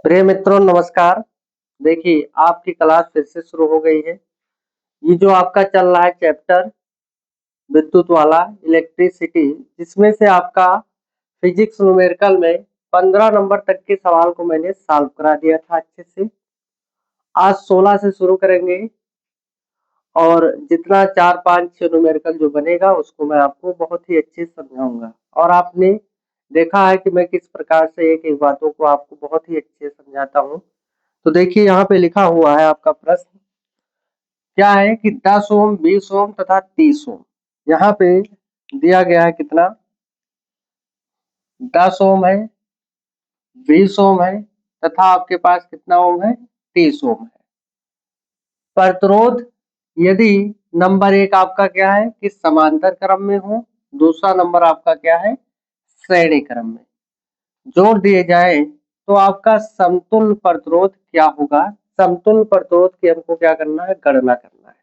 प्रिय मित्रों नमस्कार। देखिए आपकी क्लास फिर से शुरू हो गई है। ये जो आपका चल रहा है चैप्टर विद्युत वाला इलेक्ट्रिसिटी, जिसमें से आपका फिजिक्स न्यूमेरिकल में 15 नंबर तक के सवाल को मैंने सॉल्व करा दिया था अच्छे से। आज 16 से शुरू करेंगे और जितना 4-5 न्यूमेरिकल जो बनेगा उसको मैं आपको बहुत ही अच्छे से समझाऊंगा। और आपने देखा है कि मैं किस प्रकार से एक एक बातों को आपको बहुत ही अच्छे से समझाता हूँ। तो देखिए यहाँ पे लिखा हुआ है आपका प्रश्न क्या है कि 10 ओम 20 ओम तथा 30 ओम। यहाँ पे दिया गया है कितना, 10 ओम है, 20 ओम है तथा आपके पास कितना ओम है, 30 ओम है। प्रतिरोध यदि नंबर एक आपका क्या है कि समांतर क्रम में हो, दूसरा नंबर आपका क्या है श्रेणी क्रम में, जोड़ दिए जाए तो आपका समतुल्य प्रतिरोध क्या होगा। समतुल्य प्रतिरोध की हमको क्या करना है, गणना करना है।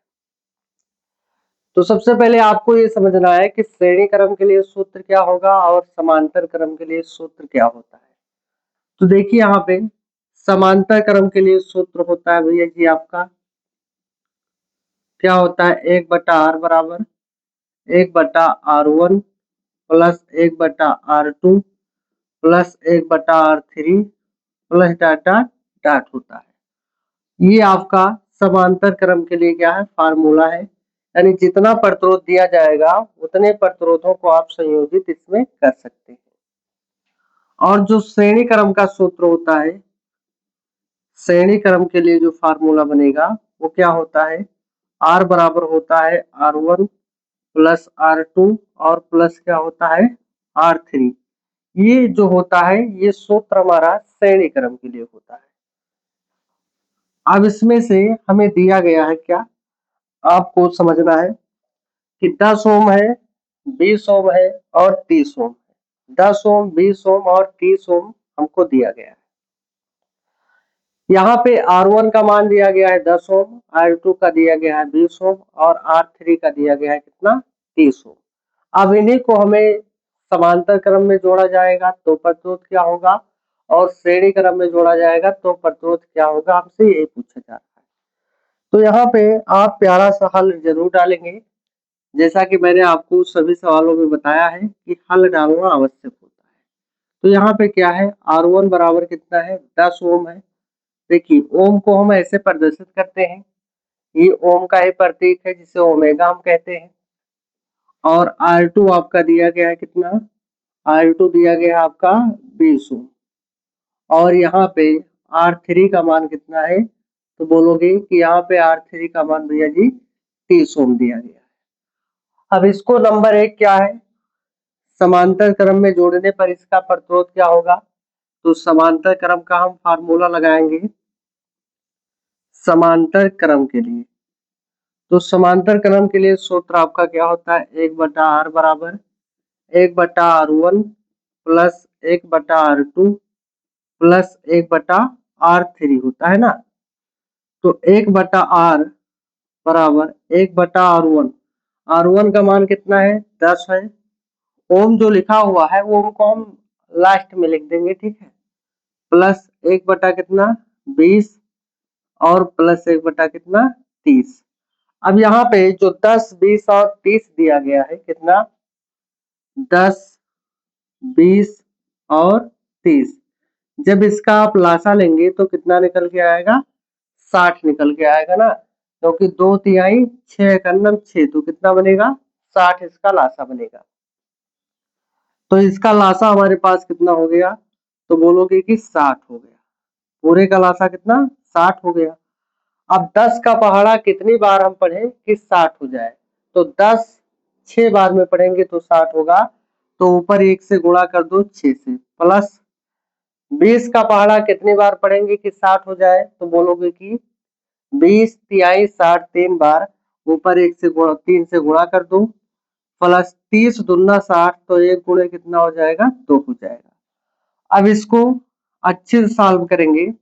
तो सबसे पहले आपको ये समझना है कि श्रेणी क्रम के लिए सूत्र क्या होगा और समांतर क्रम के लिए सूत्र क्या होता है। तो देखिए यहाँ पे समांतर क्रम के लिए सूत्र होता है भैया जी आपका क्या होता है, 1/r बराबर 1/r1 plus 1/r2 plus 1/r3 plus data dot होता है। ये आपका समांतर क्रम के लिए क्या है, फार्मूला है। यानी जितना प्रतिरोध दिया जाएगा उतने प्रतिरोधों को आप संयोजित इसमें कर सकते हैं। और जो श्रेणी क्रम का सूत्र होता है, श्रेणी क्रम के लिए जो फार्मूला बनेगा वो क्या होता है, R बराबर होता है R1 प्लस R2 और प्लस क्या होता है R3। ये जो होता है ये सूत्र हमारा श्रेणी क्रम के लिए होता है। अब इसमें से हमें दिया गया है क्या, आपको समझना है कि 10 ओम है, 20 ओम है और 30 ओम है। 10 ओम 20 ओम और 30 ओम हमको दिया गया है। यहाँ पे R1 का मान दिया गया है 10 ओम, R2 का दिया गया है 20 ओम और R3 का दिया गया है कितना, 30 ओम। अब इन्हीं को हमें समांतर क्रम में जोड़ा जाएगा तो प्रतिरोध क्या होगा और श्रेणी क्रम में जोड़ा जाएगा तो प्रतिरोध क्या होगा, हमसे यही पूछा जा रहा है। तो यहाँ पे आप प्यारा सा हल जरूर डालेंगे। जैसा कि मैंने आपको सभी सवालों में बताया है कि हल डालना आवश्यक होता है। तो यहाँ पे क्या है, R1 बराबर कितना है, 10 ओम है। देखिए ओम को हम ऐसे प्रदर्शित करते हैं, ये ओम का ही प्रतीक है जिसे ओमेगा हम कहते हैं। और R2 आपका दिया गया है कितना, R2 दिया गया है आपका 20 ओम। और यहाँ पे R3 का मान कितना है, तो बोलोगे कि यहाँ पे R3 का मान भैया जी 30 ओम दिया गया है। अब इसको नंबर एक क्या है, समांतर क्रम में जोड़ने पर इसका प्रतिरोध क्या होगा। तो समांतर क्रम का हम फार्मूला लगाएंगे समांतर क्रम के लिए। तो समांतर क्रम के लिए सूत्र आपका क्या होता है, 1/r बराबर 1/r1 plus 1/r2 plus 1/r3 होता है ना। तो 1/r बराबर 1/r1, R1 का मान कितना है, 10 है। ओम जो लिखा हुआ है वो ओम को हम लास्ट में लिख देंगे, ठीक है। प्लस 1 बटा कितना 20 और प्लस 1 बटा कितना 30। अब यहाँ पे जो 10 20 और 30 दिया गया है कितना, 10 20 और 30, जब इसका आप लासा लेंगे तो कितना निकल के आएगा, 60 निकल के आएगा ना। क्योंकि 2 तिहाई 6 का नम 6, तो कितना बनेगा 60 इसका लासा बनेगा। तो इसका लासा हमारे पास कितना हो गया, तो बोलोगे कि 60 हो गया। पूरे का लासा कितना 60 हो गया। अब 10 का पहाड़ा कितनी बार हम पढ़े कि 60 हो जाए, तो 10 6 बार में पढ़ेंगे तो 60 होगा। तो ऊपर 1 से गुणा कर दो 6 से, प्लस 20 का पहाड़ा कितनी बार पढ़ेंगे कि 60 हो जाए, तो बोलोगे कि 20 तिहाई 60 3 बार, ऊपर 1 से 3 से गुणा कर दो, प्लस 30 दूना 60, तो 1 गुणे कितना हो जाएगा 2 हो जाएगा। अब इसको अच्छे से सॉल्व करेंगे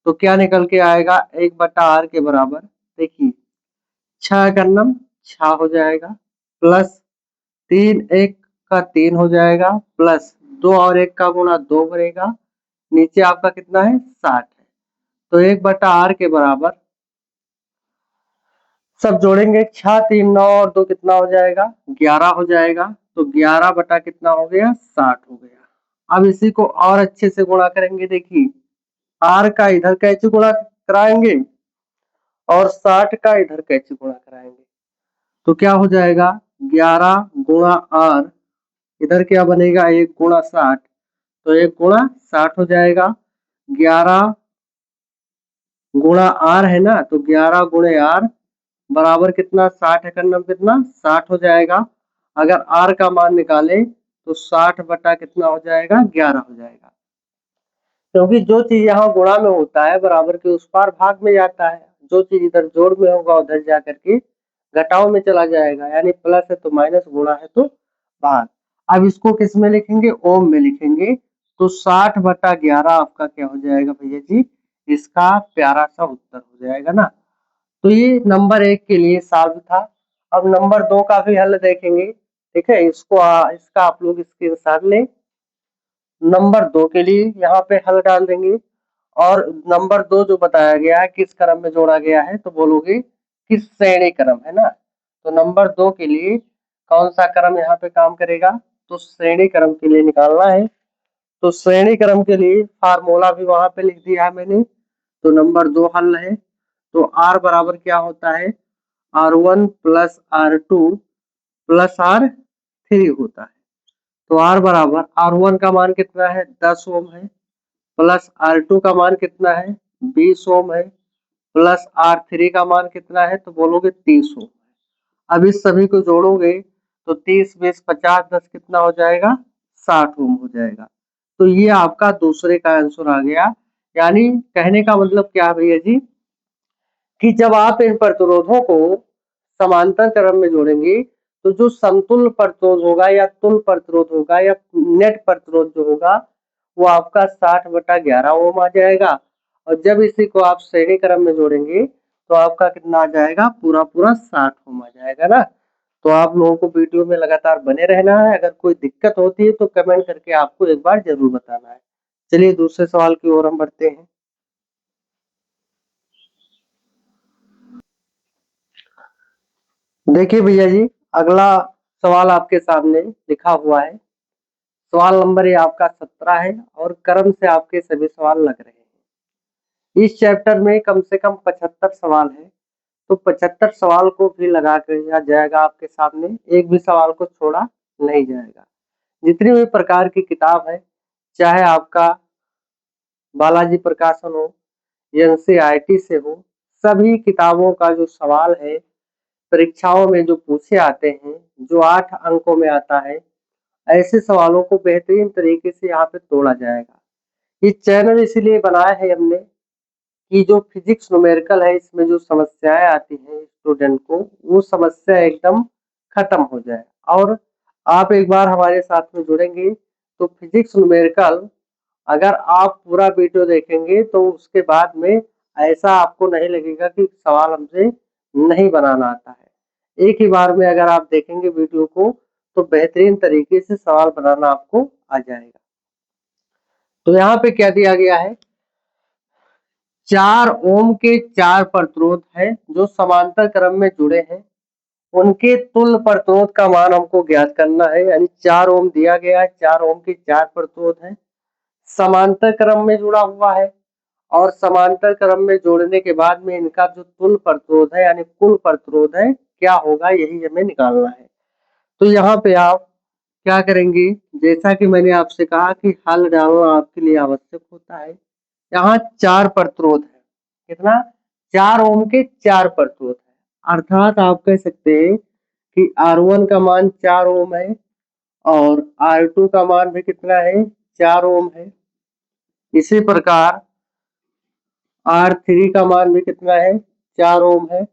तो क्या निकल के आएगा, 1/r के बराबर, देखिए 6 का नम 6 हो जाएगा, प्लस 3 1 का 3 हो जाएगा, प्लस 2 और 1 का गुणा 2 बनेगा, नीचे आपका कितना है 60 है। तो 1/r के बराबर सब जोड़ेंगे 6 3 9 और 2 कितना हो जाएगा 11 हो जाएगा। तो 11 बटा कितना हो गया 60 हो गया। अब इसी को और अच्छे से गुणा करेंगे। देखिए r का इधर कैसे गुणा कराएंगे और 60 का इधर कैसे गुणा कराएंगे। तो क्या हो जाएगा 11 गुणा r, इधर क्या बनेगा 1 गुणा 60, तो 1 गुणा 60 हो जाएगा। 11 गुणा r है ना, तो 11 गुणे r बराबर कितना 60 है करना कितना 60 हो जाएगा। अगर r का मान निकाले तो 60 बटा कितना हो जाएगा 11 हो जाएगा। क्योंकि जो चीज यहाँ गुणा में होता है बराबर के उस पार भाग में जाता है, जो चीज इधर जोड़ में होगा उधर जा करके घटाव में चला जाएगा, यानी प्लस है तो माइनस, गुणा है तो भाग। अब इसको किस में लिखेंगे ओम में लिखेंगे। तो 60 बटा 11 आपका क्या हो जाएगा भैया जी, इसका प्यारा सा उत्तर हो जाएगा ना। तो ये नंबर 1 के लिए सॉल्व था। अब नंबर 2 का भी हल देखेंगे। ठीक है, इसका आप लोग स्क्रीनशॉट लें। नंबर 2 के लिए यहाँ पे हल डाल देंगे और नंबर 2 जो बताया गया है किस क्रम में जोड़ा गया है, तो बोलोगे किस श्रेणी क्रम है ना। तो नंबर 2 के लिए कौन सा क्रम यहाँ पे काम करेगा, तो श्रेणी क्रम के लिए निकालना है। तो श्रेणी क्रम के लिए फार्मूला भी वहां पे लिख दिया है मैंने। तो नंबर 2 हल है। तो r बराबर क्या होता है r1 plus r2 plus r3 होता है। तो r बराबर r1 का मान कितना है 10 ओम है, प्लस r2 का मान कितना है 20 ओम है, प्लस r3 का मान कितना है, तो बोलोगे 30 ओम। अब इस सभी को जोड़ोगे तो 30 20 50 10 कितना हो जाएगा 60 ओम हो जाएगा। तो ये आपका दूसरे का आंसर आ गया। यानी कहने का मतलब क्या है भैया जी, कि जब आप इन प्रतिरोधों को समांतर क्रम में जोड़ेंगे तो जो समतुल्य प्रतिरोध होगा या तुल्य प्रतिरोध होगा या नेट प्रतिरोध जो होगा वो आपका 60/11 ओम आ जाएगा। और जब इसी को आप श्रेणी क्रम में जोड़ेंगे तो आपका कितना आ जाएगा पूरा पूरा 60 ओम आ जाएगा ना। तो आप लोगों को वीडियो में लगातार बने रहना है। अगर कोई दिक्कत होती है तो कमेंट करके आपको एक बार जरूर बताना है। चलिए दूसरे सवाल की ओर हम बढ़ते हैं। देखिए भैया जी, अगला सवाल आपके सामने लिखा हुआ है। सवाल नंबर ये आपका 17 है और क्रम से आपके सभी सवाल लग रहे हैं। इस चैप्टर में कम से कम 75 सवाल है। तो 75 सवाल को भी लगा कर जाएगा आपके सामने, एक भी सवाल को छोड़ा नहीं जाएगा। जितनी भी प्रकार की किताब है, चाहे आपका बालाजी प्रकाशन हो, एनसीईआरटी से हो, सभी किताबों का जो सवाल है परीक्षाओं में जो पूछे आते हैं, जो 8 अंकों में आता है, ऐसे सवालों को बेहतरीन तरीके से यहाँ पे तोड़ा जाएगा। ये चैनल इसीलिए बनाया है हमने कि जो फिजिक्स न्यूमेरिकल है इसमें जो समस्याएं आती हैं स्टूडेंट को, वो समस्या एकदम खत्म हो जाए। और आप एक बार हमारे साथ में जुड़ेंगे तो फिजिक्स न्यूमेरिकल अगर आप पूरा वीडियो देखेंगे तो उसके बाद में ऐसा आपको नहीं लगेगा कि सवाल हमसे नहीं बनाना आता है। एक ही बार में अगर आप देखेंगे वीडियो को तो बेहतरीन तरीके से सवाल बनाना आपको आ जाएगा। तो यहाँ पे क्या दिया गया है, 4 ओम के 4 प्रतिरोध है जो समांतर क्रम में जुड़े हैं, उनके तुल्य प्रतिरोध का मान हमको ज्ञात करना है। यानी 4 ओम दिया गया है, 4 ओम के 4 प्रतिरोध है, समांतर क्रम में जुड़ा हुआ है और समांतर क्रम में जोड़ने के बाद में इनका जो तुल्य प्रतिरोध है यानी कुल प्रतिरोध है क्या होगा, यही हमें निकालना है। तो यहाँ पे आप क्या करेंगे, जैसा कि मैंने आपसे कहा कि हल डालना आपके लिए आवश्यक होता है। यहाँ 4 प्रतिरोध है, कितना 4 ओम के 4 प्रतिरोध है, अर्थात आप कह सकते हैं कि R1 का मान 4 ओम है और R2 का मान भी कितना है 4 ओम है। इसी प्रकार R3 का मान भी कितना है 4 ओम है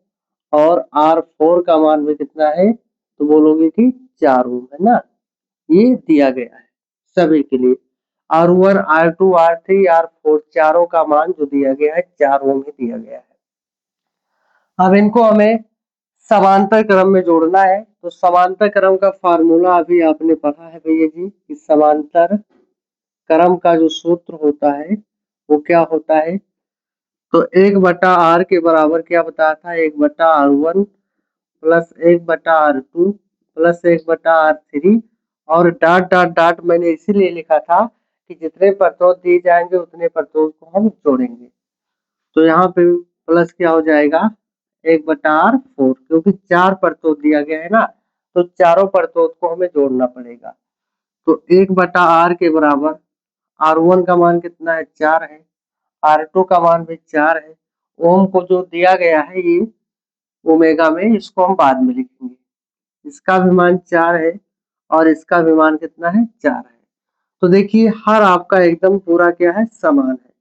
और R4 का मान भी कितना है, तो बोलोगे कि 4 ओम है ना। ये दिया गया है सभी के लिए, R1 R2 R3 R4 चारों का मान जो दिया गया है 4 ओम ही दिया गया है। अब इनको हमें समांतर क्रम में जोड़ना है। तो समांतर क्रम का फार्मूला अभी आपने पढ़ा है भैया जी कि समांतर क्रम का जो सूत्र होता है वो क्या होता है, तो 1/r के बराबर क्या बताया था, 1/r1 plus 1/r2 plus 1/r3 और डॉट डॉट डॉट मैंने इसीलिए लिखा था कि जितने परतों दिए जाएंगे उतने परतों को हम जोड़ेंगे। तो यहाँ पे प्लस क्या हो जाएगा 1/r4, क्योंकि 4 परतों दिया गया है ना, तो चारों परतों को हमें जोड़ना पड़ेगा। तो 1/r के बराबर R1 का मान कितना है, 4 है, R2 का मान भी 4 है। ओम को जो दिया गया है ये ओमेगा में, इसको हम बाद में लिखेंगे। इसका भी मान 4 है और इसका भी मान कितना है, 4 है। तो देखिए हर आपका एकदम पूरा क्या है, समान है।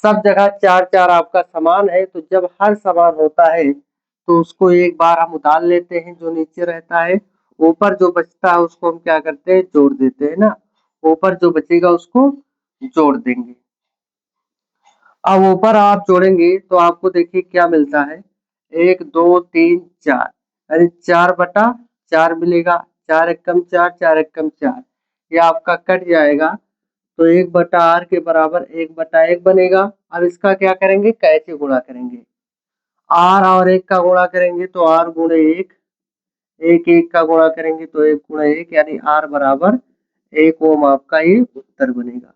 सब जगह 4-4 आपका समान है, तो जब हर समान होता है तो उसको एक बार हम उतार लेते हैं जो नीचे रहता है। ऊपर जो बचता है उसको हम क्या करते हैं, जोड़ देते हैं ना। ऊपर जो बचेगा उसको जोड़ देंगे। अब ऊपर आप जोड़ेंगे तो आपको देखिए क्या मिलता है, 1 2 3 4 यानी 4/4 मिलेगा। 4 एकम 4, 4 एकम 4, ये आपका कट जाएगा। तो 1/r के बराबर 1/1 बनेगा। अब इसका क्या करेंगे, कैसे गुणा करेंगे, r और 1 का गुणा करेंगे तो r गुणे 1, 1 1 का गुणा करेंगे तो 1 गुणे 1 यानी r बराबर 1 ओम आपका ये उत्तर बनेगा।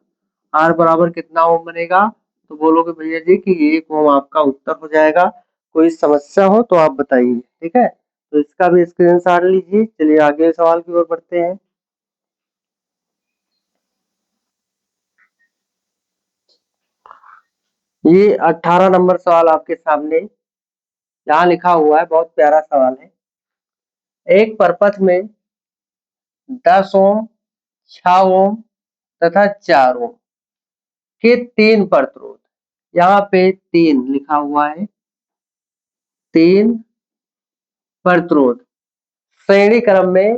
r बराबर कितना ओम बनेगा, तो बोलोगे भैया जी कि 1 ओम आपका उत्तर हो जाएगा। कोई समस्या हो तो आप बताइए, ठीक है। तो इसका भी स्क्रीनशॉट लीजिए। चलिए आगे सवाल की ओर बढ़ते हैं। ये 18 नंबर सवाल आपके सामने यहाँ लिखा हुआ है, बहुत प्यारा सवाल है। एक परपथ में 10 ओम, 6 ओम तथा 4 ओम के 3 प्रतिरोध, यहाँ पे 3 लिखा हुआ है, 3 प्रतिरोध श्रेणी क्रम में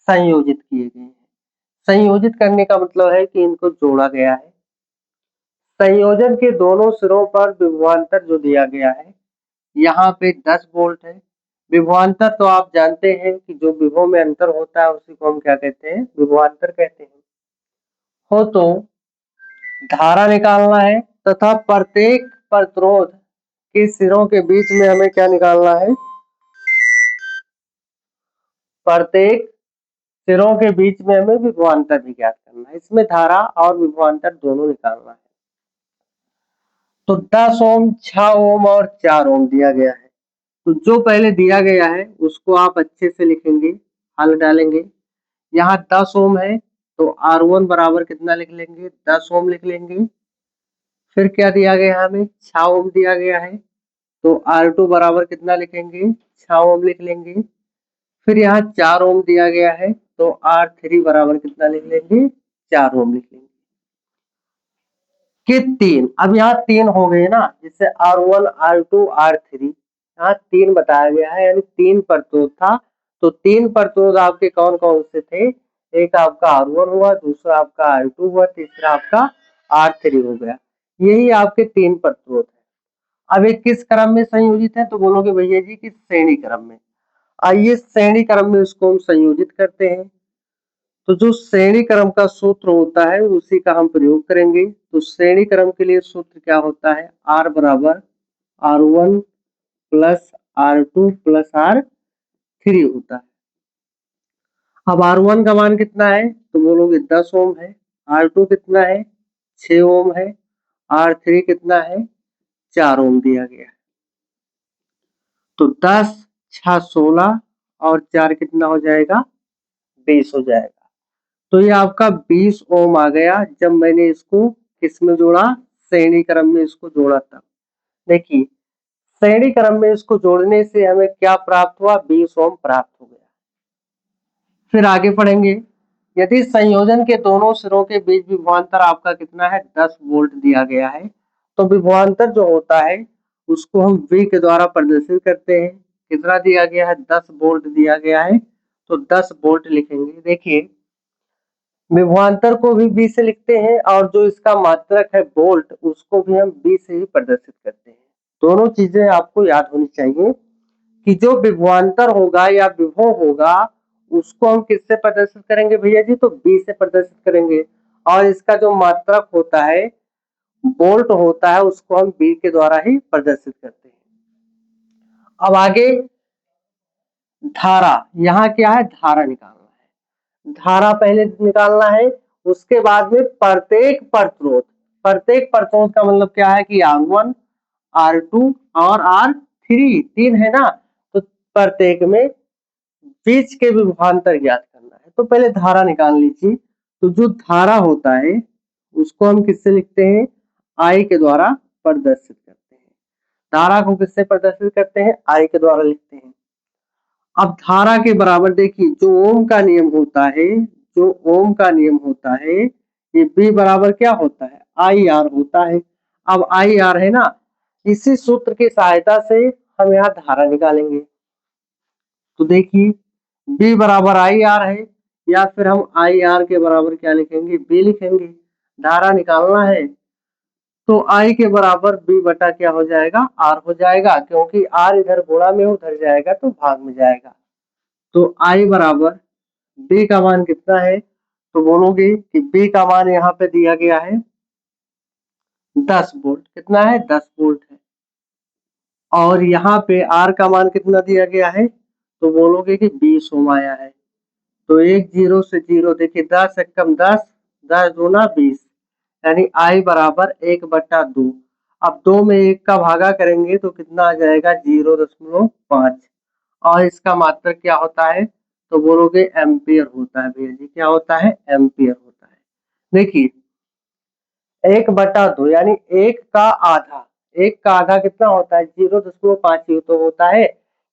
संयोजित किए गए हैं। संयोजित करने का मतलब है कि इनको जोड़ा गया है। संयोजन के दोनों सिरों पर विभवांतर जो दिया गया है, यहाँ पे 10 वोल्ट है। विभवांतर तो आप जानते हैं कि जो विभव में अंतर होता है उसी को हम क्या कहते हैं, विभवांतर कहते हैं। हो तो धारा निकालना है तथा प्रत्येक प्रतिरोध के सिरों के बीच में हमें क्या निकालना है, प्रत्येक सिरों के बीच में हमें विभवांतर भी ज्ञात करना है। इसमें धारा और विभवांतर दोनों निकालना है। तो 10 ओम, 6 ओम और 4 ओम दिया गया है। तो जो पहले दिया गया है उसको आप अच्छे से लिखेंगे, हल डालेंगे। यहाँ 10 ओम है तो R1 बराबर कितना लिख लेंगे, 10 ओम लिख लेंगे। फिर क्या दिया गया है, हमें 6 ओम दिया गया है तो R2 बराबर कितना लिखेंगे, 6 ओम लिख लेंगे। फिर यहाँ 4 ओम दिया गया है तो R3 बराबर कितना लिख लेंगे, 4 ओम लिख लेंगे। कि 3, अब यहाँ 3 हो गए ना, जिससे R1 R2 R3, यहाँ 3 बताया गया है यानी 3 प्रतिरोध था। तो 3 प्रतिरोध आपके कौन कौन से थे, एक आपका R1 हुआ, दूसरा आपका R2 हुआ, तीसरा आपका R3 हो गया। यही आपके 3 प्रतिरोध है। अब ये किस क्रम में संयोजित है, तो बोलोगे भैया जी कि श्रेणी क्रम में। आइए श्रेणी क्रम में उसको हम संयोजित करते हैं। तो जो श्रेणी क्रम का सूत्र होता है उसी का हम प्रयोग करेंगे। तो श्रेणी क्रम के लिए सूत्र क्या होता है, R बराबर R1 plus R2 plus R3 होता है। अब R1 का मान कितना है, तो बोलोगे 10 ओम है। R2 कितना है, 6 ओम है। R3 कितना है, 4 ओम दिया गया है। तो 10 6 16 और 4 कितना हो जाएगा, 20 हो जाएगा। तो ये आपका 20 ओम आ गया जब मैंने इसको किस में जोड़ा, श्रेणी क्रम में इसको जोड़ा था। देखिए श्रेणी क्रम में इसको जोड़ने से हमें क्या प्राप्त हुआ, 20 ओम प्राप्त हो गया। फिर आगे पढ़ेंगे, यदि संयोजन के दोनों सिरों के बीच विभवांतर आपका कितना है, 10 वोल्ट दिया गया है, तो विभवांतर जो होता है उसको हम V के द्वारा प्रदर्शित करते हैं। कितना दिया गया है, 10 वोल्ट दिया गया है, तो 10 वोल्ट लिखेंगे। देखिए विभवांतर को भी V से लिखते हैं और जो इसका मात्रक है वोल्ट उसको भी हम V से ही प्रदर्शित करते हैं। दोनों चीजें आपको याद होनी चाहिए कि जो विभवांतर होगा या विभव होगा उसको हम किससे प्रदर्शित करेंगे भैया जी, तो V से प्रदर्शित करेंगे। और इसका जो मात्रक होता है, वोल्ट होता है, उसको हम बी के द्वारा ही प्रदर्शित करते हैं। अब आगे धारा, यहाँ क्या है, धारा निकालना है। धारा पहले निकालना है, उसके बाद में प्रत्येक प्रतिरोध, प्रत्येक प्रतिरोध का मतलब क्या है कि R1, R2 और R3 तीन है ना, तो प्रत्येक में बीच के विभवांतर ज्ञात करना है। तो पहले धारा निकाल लीजिए। तो जो धारा होता है उसको हम किससे लिखते हैं, I के द्वारा प्रदर्शित करते हैं। धारा को किससे प्रदर्शित करते हैं, I के द्वारा लिखते हैं। अब धारा के बराबर देखिए, जो ओम का नियम होता है, जो ओम का नियम होता है, ये B बराबर क्या होता है, IR होता है। अब IR है ना, इसी सूत्र की सहायता से हम यहाँ धारा निकालेंगे। तो देखिए B बराबर IR है, या फिर हम IR के बराबर क्या लिखेंगे, B लिखेंगे। धारा निकालना है तो I के बराबर B बटा क्या हो जाएगा, R हो जाएगा, क्योंकि R इधर गुणा में उधर जाएगा तो भाग में जाएगा। तो I बराबर B का मान कितना है, तो बोलोगे कि B का मान यहाँ पे दिया गया है 10 वोल्ट। कितना है, 10 वोल्ट है। और यहाँ पे R का मान कितना दिया गया है, तो बोलोगे कि 20 ओम आया है। तो एक जीरो से जीरो, देखिए 10 एकम 10, 10 दूना 20, यानी I बराबर 1/2। अब 2 में 1 का भागा करेंगे तो कितना आ जाएगा, 0.5। और इसका मात्रक क्या होता है, तो बोलोगे एम्पियर होता है। भैया जी क्या होता है, एम्पियर होता है। देखिए 1/2 यानी 1 का आधा, 1 का आधा कितना होता है, 0.5 ही तो होता है।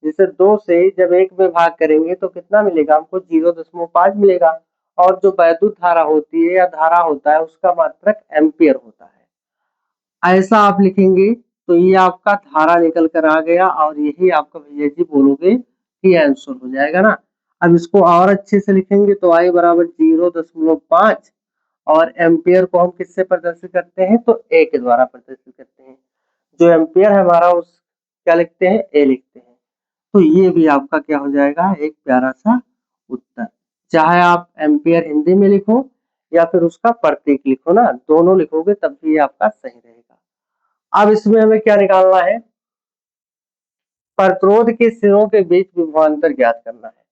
जिसे 2 से जब 1 में भाग करेंगे तो कितना मिलेगा हमको, 0.5 मिलेगा। और जो वैद्युत धारा होती है या धारा होता है उसका मात्रक एम्पियर होता है। ऐसा आप लिखेंगे तो ये आपका धारा निकल कर आ गया, और यही आपका भैया जी बोलोगे कि आंसर हो जाएगा ना। अब इसको और अच्छे से लिखेंगे तो I बराबर 0.5, और एम्पियर को हम किससे प्रदर्शित करते हैं, तो ए के द्वारा प्रदर्शित करते हैं। जो एम्पियर है हमारा उस क्या लिखते हैं, ए लिखते हैं। तो ये भी आपका क्या हो जाएगा, एक प्यारा सा उत्तर। चाहे आप एम्पियर हिंदी में लिखो या फिर उसका प्रतीक लिखो ना, दोनों लिखोगे तब भी आपका सही रहेगा। अब इसमें हमें क्या निकालना है, प्रतिरोध के सिरों के बीच विभवांतर ज्ञात करना है,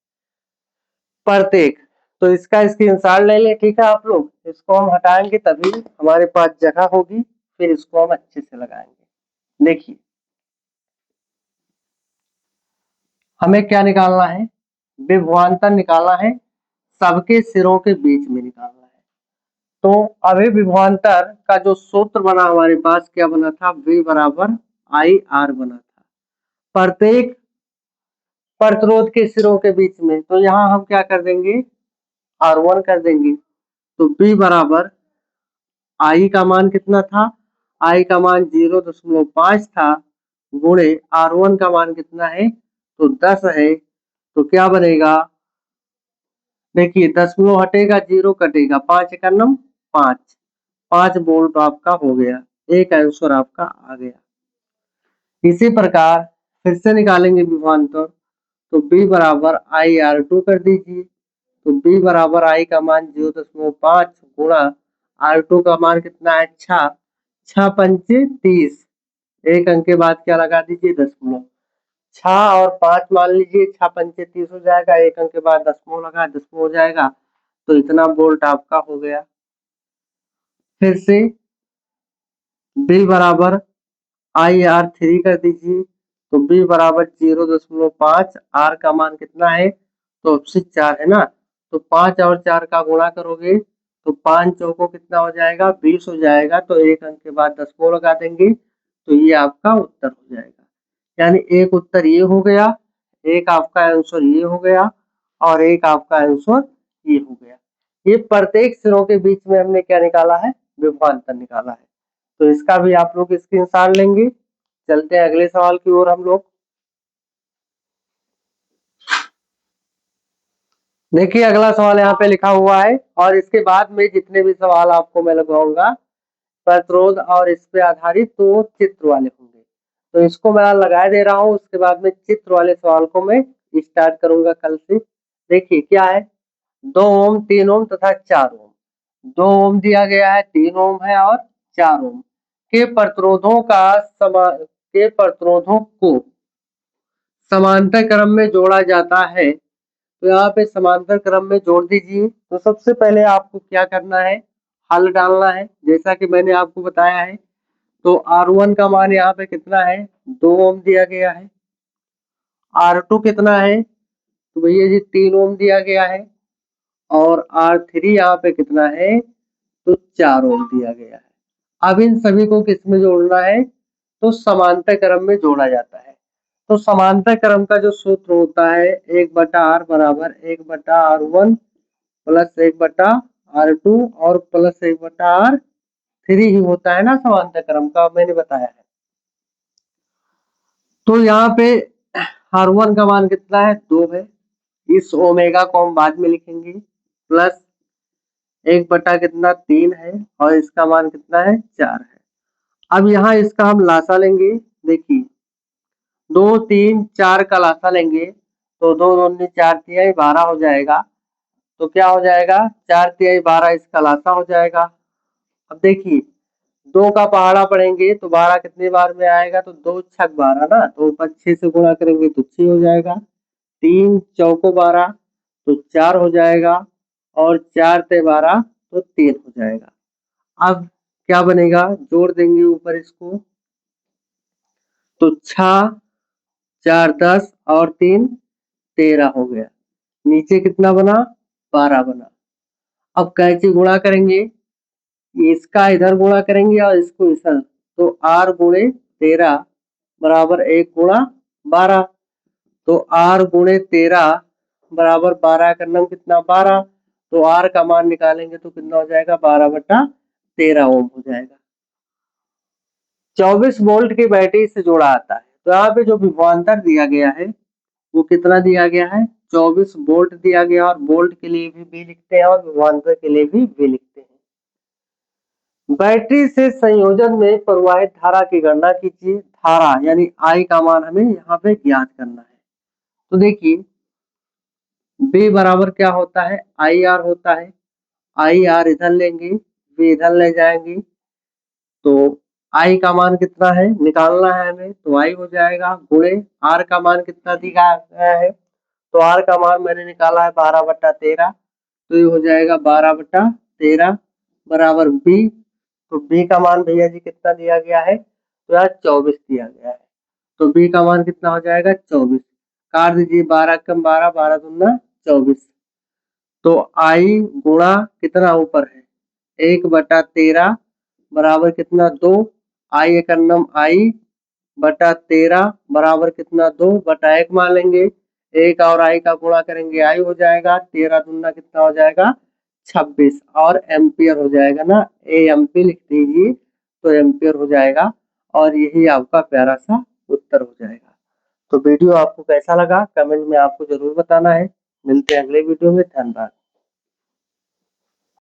प्रत्येक। तो इसका स्क्रीनशॉट ले लें, ठीक है आप लोग। इसको हम हटाएंगे तभी हमारे पास जगह होगी, फिर इसको हम अच्छे से लगाएंगे। देखिए हमें क्या निकालना है, विभवांतर निकालना है, सबके सिरों के बीच में निकालना है। तो अभी विभवांतर का जो सूत्र बना हमारे पास क्या बना था, V बराबर IR बना था, प्रत्येक प्रतिरोध के सिरों के बीच में। तो यहाँ हम क्या कर देंगे, R1 कर देंगे। तो B बराबर I का मान कितना था, I का मान 0.5 था, गुणे R1 का मान कितना है, तो 10 है। तो क्या बनेगा, देखिए दशमलव हटेगा, 0 कटेगा, 5 का नम 5, 5 वोल्ट आपका हो गया। एक आंसर आपका आ गया। इसी प्रकार फिर से निकालेंगे विभवांतर। तो B बराबर IR2 कर दीजिए। तो B बराबर I का मान 0.5 गुणा R2 का मान कितना है, 6, 6 पंचे 30, एक अंक के बाद क्या लगा दीजिए, दशमलव। 6 और 5 मान लीजिए, 6 पंचे 30 हो जाएगा, एक अंक के बाद दशमलव लगा, दशमलव हो जाएगा। तो इतना वोल्ट आपका हो गया। फिर से B बराबर IR3 कर दीजिए। तो B बराबर 0.5, R का मान कितना है, तो 4 है ना। तो 5 और 4 का गुणा करोगे तो 5 चौको कितना हो जाएगा, 20 हो जाएगा। तो एक अंक के बाद दशमलव लगा देंगे तो ये आपका उत्तर हो जाएगा। यानी एक उत्तर ये हो गया, एक आपका आंसर ये हो गया, और एक आपका आंसर ये हो गया। ये प्रत्येक सिरों के बीच में हमने क्या निकाला है, विभवांतर निकाला है। तो इसका भी आप लोग स्क्रीनशॉट लेंगे। चलते हैं अगले सवाल की ओर हम लोग। देखिए अगला सवाल यहाँ पे लिखा हुआ है, और इसके बाद में जितने भी सवाल आपको मैं लगाऊंगा प्रतिरोध और इस पे आधारित, तो चित्र वाले होंगे। तो इसको मैं लगा दे रहा हूँ, उसके बाद में चित्र वाले सवाल को मैं स्टार्ट करूंगा कल से। देखिए क्या है, 2 ओम, 3 ओम तथा 4 ओम। 2 ओम दिया गया है, 3 ओम है और 4 ओम के प्रतिरोधों को समांतर क्रम में जोड़ा जाता है। तो यहाँ पे समांतर क्रम में जोड़ दीजिए। तो सबसे पहले आपको क्या करना है, हल डालना है, जैसा कि मैंने आपको बताया है। तो R1 का मान यहाँ पे कितना है, 2 ओम दिया गया है। R2 कितना है, तो भैया जी 3 ओम दिया गया है। और R3 यहाँ पे कितना है, तो 4 ओम दिया गया है। अब इन सभी को किस में जोड़ना है, तो समांतर क्रम में जोड़ा जाता है। तो समांतर क्रम का जो सूत्र होता है 1/r बराबर 1/r1 प्लस 1/r2 और प्लस 1/r3 ही होता है ना समांतर क्रम का, मैंने बताया है। तो यहाँ पे R1 का मान कितना है, 2 है। इस ओमेगा को हम बाद में लिखेंगे, प्लस 1 बटा कितना 3 है और इसका मान कितना है, 4 है। अब यहाँ इसका हम लासा लेंगे। देखिए 2 3 4 का लासा लेंगे तो 2 दूनी 4 तिहाई 12 हो जाएगा। तो क्या हो जाएगा, 4 तिहाई 12 इसका लासा हो जाएगा। अब देखिए 2 का पहाड़ा पढ़ेंगे तो 12 कितने बार में आएगा, तो 2 छक 12 ना, तो ऊपर 6 से गुणा करेंगे तो 6 हो जाएगा। 3 चौको 12 तो 4 हो जाएगा और 4 ते 12 तो 3 हो जाएगा। अब क्या बनेगा, जोड़ देंगे ऊपर इसको तो 6 4 10 और 3 13 हो गया। नीचे कितना बना, 12 बना। अब कैसे गुणा करेंगे, इसका इधर गुणा करेंगे और इसको इधर, तो r गुणे 13 बराबर 1 गुणा 12। तो r गुणे 13 बराबर 12 का नम कितना 12, तो r का मान निकालेंगे तो कितना हो जाएगा, 12/13 ओम हो जाएगा। 24 वोल्ट की बैटरी से जोड़ा आता है। तो यहाँ पे जो विभवांतर दिया गया है वो कितना दिया गया है, 24 वोल्ट दिया गया, और वोल्ट के लिए भी लिखते हैं और विभवांतर के लिए भी लिखते हैं। बैटरी से संयोजन में प्रवाहित धारा की गणना कीजिए। धारा यानी I का मान हमें यहाँ पे ज्ञात करना है। तो देखिए B बराबर क्या होता है, IR होता है। IR इधर लेंगे, B इधर ले जाएंगे, तो I का मान कितना है निकालना है हमें, तो I हो जाएगा गुणे R का मान कितना दिया गया है, तो R का मान मैंने निकाला है 12/13, तो ये हो जाएगा 12/13 बराबर B। तो B का मान भैया जी कितना दिया गया है, तो यहाँ 24 दिया गया है। तो B का मान कितना हो जाएगा, 24। काट दीजिए, 12 कम 12, 12 दूना 24। तो I गुणा कितना ऊपर है 1/13 बराबर कितना 2, I एक नम I/13 बराबर कितना 2/1 मान लेंगे। 1 और I का गुणा करेंगे I हो जाएगा, 13 दूना कितना हो जाएगा 26 और एम्पियर हो जाएगा ना, AMP लिख दीजिए तो एम्पियर हो जाएगा। और यही आपका प्यारा सा उत्तर हो जाएगा। तो वीडियो आपको कैसा लगा कमेंट में आपको जरूर बताना है। मिलते हैं अगले वीडियो में, धन्यवाद।